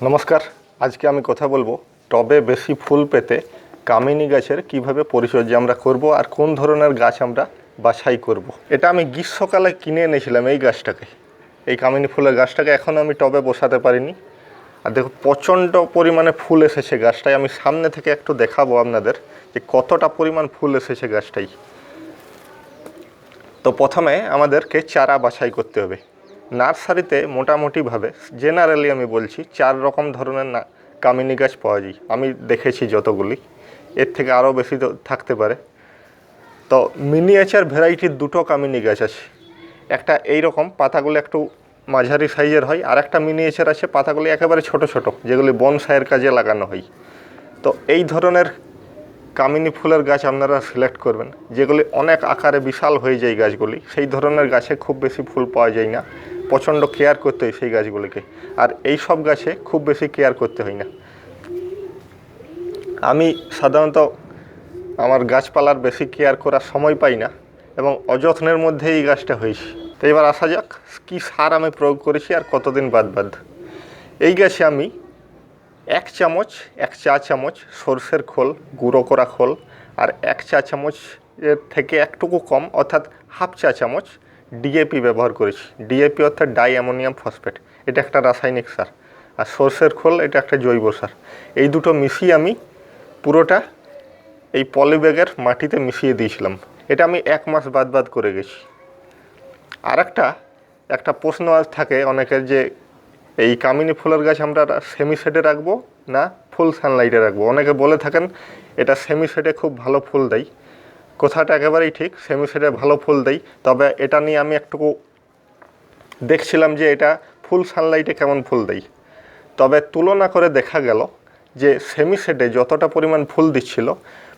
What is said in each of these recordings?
নমস্কার, আজকে আমি কথা বলবো টবে বেশি ফুল পেতে কামিনী গাছের কিভাবে পরিচর্যা আমরা করব আর কোন ধরনের গাছ আমরা বাছাই করব। এটা আমি গ্রীষ্মকালে কিনে এনেছিলাম এই গাছটাকে, এই কামিনী ফুলের গাছটাকে এখনও আমি টবে বসাতে পারিনি। আর দেখো প্রচণ্ড পরিমাণে ফুল এসেছে গাছটায়। আমি সামনে থেকে একটু দেখাবো আপনাদের যে কতটা পরিমাণ ফুল এসেছে গাছটাই। তো প্রথমে আমাদেরকে চারা বাছাই করতে হবে। নার্সারিতে মোটামুটিভাবে জেনারেলি আমি বলছি 4 রকম ধরনের কামিনী গাছ পাওয়া যায়। আমি দেখেছি যতগুলি, এর থেকে আরও বেশি থাকতে পারে। তো মিনিয়েচার ভ্যারাইটির 2টো কামিনী গাছ আছে। একটা এই রকম পাতাগুলো একটু মাঝারি সাইজের হয়, আর একটা মিনিয়েচার আছে পাতাগুলি একেবারে ছোট ছোট, যেগুলি বনসাইয়ের কাজে লাগানো হয়। তো এই ধরনের কামিনী ফুলের গাছ আপনারা সিলেক্ট করবেন, যেগুলি অনেক আকারে বিশাল হয়ে যায় গাছগুলি। সেই ধরনের গাছে খুব বেশি ফুল পাওয়া যায় না, প্রচণ্ড কেয়ার করতে হয় সেই গাছগুলিকে। আর এই সব গাছে খুব বেশি কেয়ার করতে হয় না। আমি সাধারণত আমার গাছপালার বেশি কেয়ার করার সময় পাই না এবং অযত্নের মধ্যে এই গাছটা হয়েছে। তো এবার আসা যাক কী সার আমি প্রয়োগ করেছি আর কতদিন বাদ। এই গাছে আমি 1 চা চামচ সরষের খোল, গুঁড়ো করা খোল, আর 1 চা চামচ এর থেকে একটুকু কম অর্থাৎ হাফ চা চামচ ডিএপি ব্যবহার করেছি। ডিএপি অর্থাৎ ডাই অ্যামোনিয়াম ফসফেট, এটা একটা রাসায়নিক সার। আর সরষের খোল এটা একটা জৈব সার। এই দুটো মিশিয়ে আমি পুরোটা এই পলিব্যাগের মাটিতে মিশিয়ে দিয়েছিলাম। এটা আমি 1 মাস বাদ করে গেছি। আর একটা প্রশ্ন থাকে অনেকের যে এই কামিনী ফুলের গাছ আমরা সেমি শেডে রাখবো না ফুল সানলাইটে রাখবো। অনেকে বলে থাকেন এটা সেমি শেডে খুব ভালো ফুল দেয়। কথাটা একেবারেই ঠিক, সেমি শেডে ভালো ফুল দেয়। তবে এটা নিয়ে আমি একটু দেখছিলাম যে এটা ফুল সানলাইটে কেমন ফুল দেয়। তবে তুলনা করে দেখা গেল যে সেমি শেডে যতটা পরিমাণ ফুল দিচ্ছিল,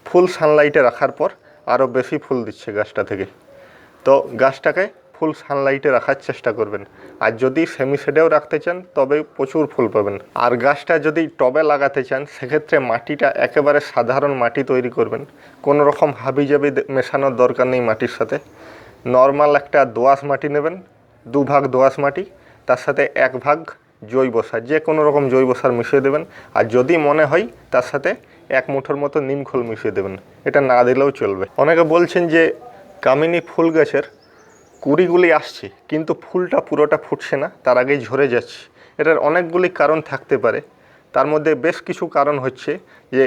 ফুল সানলাইটে রাখার পর আরও বেশি ফুল দিচ্ছে গাছটা থেকে। তো গাছটাকে ফুল সানলাইটে রাখার চেষ্টা করবেন। আর যদি সেমি শেডেও রাখতে চান তবে প্রচুর ফুল পাবেন। আর গাছটা যদি টবে লাগাতে চান সেক্ষেত্রে মাটিটা একেবারে সাধারণ মাটি তৈরি করবেন। কোনো রকম হাবিজাবি মেশানোর দরকার নেই মাটির সাথে। নর্মাল একটা দোআঁশ মাটি নেবেন, 2 ভাগ দোআঁশ মাটি, তার সাথে 1 ভাগ জৈব সার, যে কোনো রকম জৈব সার মিশিয়ে দেবেন। আর যদি মনে হয় তার সাথে 1 মুঠোর মতো নিমখোল মিশিয়ে দেবেন, এটা না দিলেও চলবে। অনেকে বলছেন যে কামিনী ফুল গাছের কুড়িগুলি আসছে কিন্তু ফুলটা পুরোটা ফুটছে না, তার আগেই ঝরে যাচ্ছে। এটার অনেকগুলি কারণ থাকতে পারে। তার মধ্যে বেশ কিছু কারণ হচ্ছে যে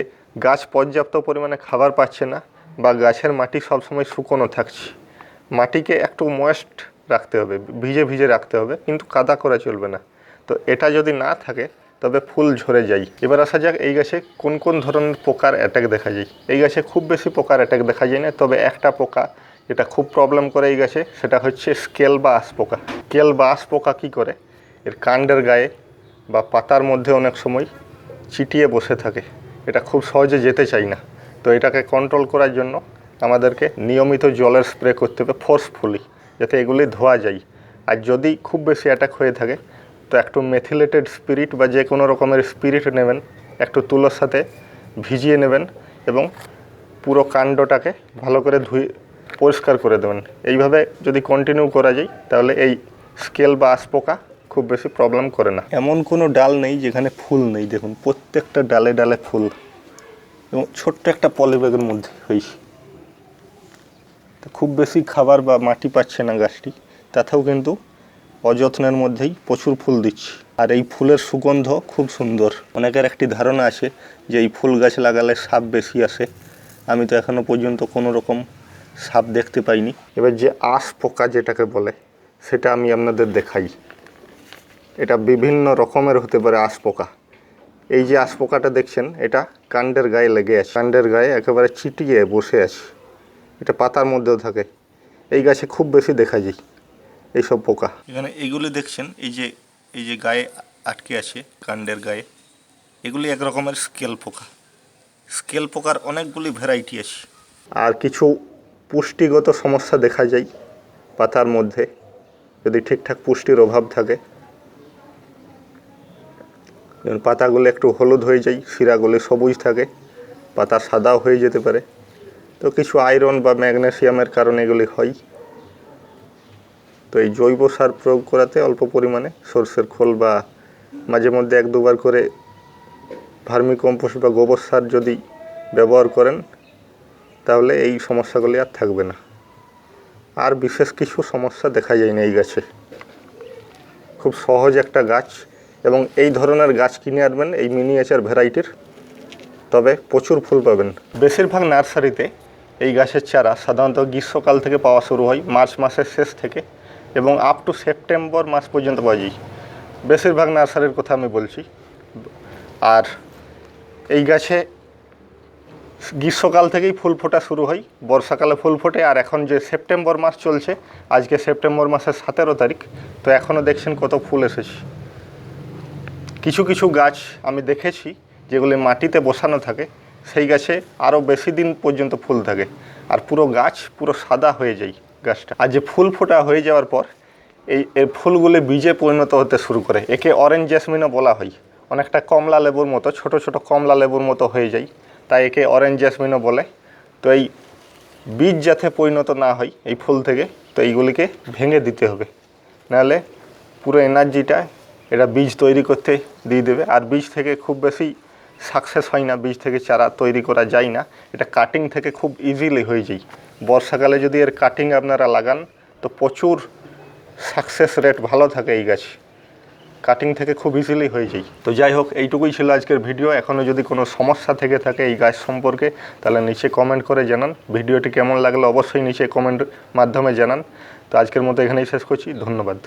গাছ পর্যাপ্ত পরিমাণে খাবার পাচ্ছে না, বা গাছের মাটি সবসময় শুকনো থাকছে। মাটিকে একটু ময়েস্ট রাখতে হবে, ভিজে রাখতে হবে, কিন্তু কাদা করা চলবে না। তো এটা যদি না থাকে তবে ফুল ঝরে যায়। এবার আসা যাক এই গাছে কোন ধরনের পোকার অ্যাটাক দেখা যায়। এই গাছে খুব বেশি পোকার অ্যাটাক দেখা যায় না, তবে একটা পোকা যেটা খুব প্রবলেম করে এই গাছে সেটা হচ্ছে স্কেল বা আঁশ পোকা। স্কেল বা আঁশ পোকা কী করে, এর কাণ্ডের গায়ে বা পাতার মধ্যে অনেক সময় চিটিয়ে বসে থাকে। এটা খুব সহজে যেতে চায় না। তো এটাকে কন্ট্রোল করার জন্য আমাদেরকে নিয়মিত জলের স্প্রে করতে হবে ফোর্সফুলি, যাতে এগুলি ধোয়া যায়। আর যদি খুব বেশি অ্যাটাক হয়ে থাকে তো একটু মেথিলেটেড স্পিরিট বা যে কোনো রকমের স্পিরিট নেবেন, একটু তুলোর সাথে ভিজিয়ে নেবেন এবং পুরো কাণ্ডটাকে ভালো করে ধুয়ে পরিষ্কার করে দেবেন। এইভাবে যদি কন্টিনিউ করা যায় তাহলে এই স্কেল বা আঁশ পোকা খুব বেশি প্রবলেম করে না। এমন কোনো ডাল নেই যেখানে ফুল নেই। দেখুন প্রত্যেকটা ডালে ডালে ফুল, এবং ছোট্ট একটা পলিব্যাগের মধ্যে হয়েছে। তো খুব বেশি খাবার বা মাটি পাচ্ছে না গাছটি, তাতেও কিন্তু অযত্নের মধ্যেই প্রচুর ফুল দিচ্ছে। আর এই ফুলের সুগন্ধ খুব সুন্দর। অনেকের একটি ধারণা আছে যে এই ফুল গাছ লাগালে সাপ বেশি আসে। আমি তো এখনও পর্যন্ত কোনো রকম সাপ দেখতে পাইনি। এবার যে আঁশ পোকা যেটাকে বলে সেটা আমি আপনাদের দেখাই। এটা বিভিন্ন রকমের হতে পারে আঁশ পোকা। এই যে আঁশ পোকাটা দেখছেন এটা কাণ্ডের গায়ে লেগে আছে, কাণ্ডের গায়ে একেবারে চিটিয়ে বসে আছে। এটা পাতার মধ্যেও থাকে। এই গাছে খুব বেশি দেখা যায় এইসব পোকা। এখানে এইগুলি দেখছেন, এই যে গায়ে আটকে আছে কাণ্ডের গায়ে, এগুলি এক রকমের স্কেল পোকা। স্কেল পোকার অনেকগুলি ভ্যারাইটি আছে। আর কিছু পুষ্টিগত সমস্যা দেখা যায় পাতার মধ্যে, যদি ঠিকঠাক পুষ্টির অভাব থাকে। পাতাগুলো একটু হলুদ হয়ে যায়, শিরাগুলি সবুজ থাকে, পাতা সাদাও হয়ে যেতে পারে। তো কিছু আয়রন বা ম্যাগনেসিয়ামের কারণে এগুলি হয়। তো এই জৈব সার প্রয়োগ করাতে অল্প পরিমাণে সরষের খোল বা মাঝে মধ্যে 1-2 বার করে ভার্মি কম্পোস্ট বা গোবর সার যদি ব্যবহার করেন তাহলে এই সমস্যাগুলি আর থাকবে না। আর বিশেষ কিছু সমস্যা দেখা যায় না এই গাছে। খুব সহজ একটা গাছ, এবং এই ধরনের গাছ কিনে আনবেন এই মিনিয়েচার ভ্যারাইটির, তবে প্রচুর ফুল পাবেন। বেশিরভাগ নার্সারিতে এই গাছের চারা সাধারণত গ্রীষ্মকাল থেকে পাওয়া শুরু হয়, মার্চ মাসের শেষ থেকে, এবং আপ টু সেপ্টেম্বর মাস পর্যন্ত পাওয়া যায়। বেশিরভাগ নার্সারির কথা আমি বলছি। আর এই গাছে গ্রীষ্মকাল থেকেই ফুল ফোটা শুরু হয়, বর্ষাকালে ফুল ফোটে। আর এখন যে সেপ্টেম্বর মাস চলছে, আজকে সেপ্টেম্বর মাসের 17 তারিখ, তো এখনও দেখছেন কত ফুল এসেছে। কিছু কিছু গাছ আমি দেখেছি যেগুলি মাটিতে বসানো থাকে, সেই গাছে আরও বেশি দিন পর্যন্ত ফুল থাকে, আর পুরো গাছ পুরো সাদা হয়ে যায় গাছটা। আর যে ফুল ফোটা হয়ে যাওয়ার পর এই ফুলগুলি বীজে পরিণত হতে শুরু করে। একে অরেঞ্জ জ্যাসমিনও বলা হয়। অনেকটা কমলা লেবুর মতো, ছোট ছোট কমলা লেবুর মতো হয়ে যায়, তাই একে অরেঞ্জ জ্যাসমিনও বলে। তো এই বীজ যাতে পরিণত না হয় এই ফুল থেকে, তো এইগুলিকে ভেঙে দিতে হবে, নাহলে পুরো এনার্জিটা এটা বীজ তৈরি করতে দিয়ে দেবে। আর বীজ থেকে খুব বেশি সাকসেস হয় না, বীজ থেকে চারা তৈরি করা যায় না। এটা কাটিং থেকে খুব ইজিলি হয়ে যায়। বর্ষাকালে যদি এর কাটিং আপনারা লাগান তো প্রচুর সাকসেস রেট ভালো থাকে এই গাছ, কাটিং থেকে খুব ইজিলি হয়ে যায়। তো যাই হোক, এইটুকুই ছিল আজকের ভিডিও। এখনও যদি কোনো সমস্যা থেকে থাকে এই গাছ সম্পর্কে তাহলে নিচে কমেন্ট করে জানান। ভিডিওটি কেমন লাগলো অবশ্যই নিচে কমেন্ট মাধ্যমে জানান। তো আজকের মতো এখানেই শেষ করছি, ধন্যবাদ।